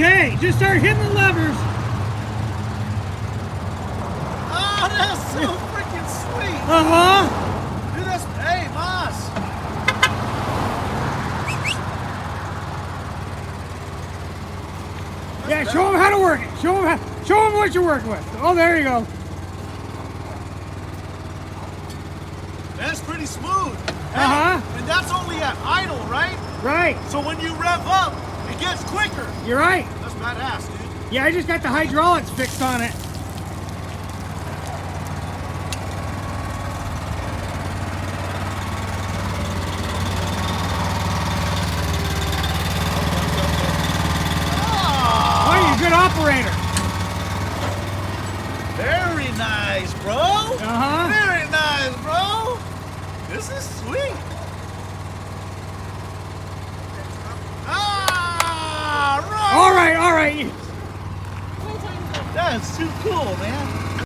Okay, just start hitting the levers. Oh, that's so freaking sweet. Dude, that's, hey, Moss. Yeah, show them how to work it. Show them what you're working with. Oh, there you go. That's pretty smooth. Hey, and that's only at idle, right? Right. So when you rev up, it gets quicker. You're right. That's badass, dude. Yeah, I just got the hydraulics fixed on it. Oh, you're a good operator. Very nice, bro. Very nice, bro. This is sweet. Ah, right. All right. That's too cool, man.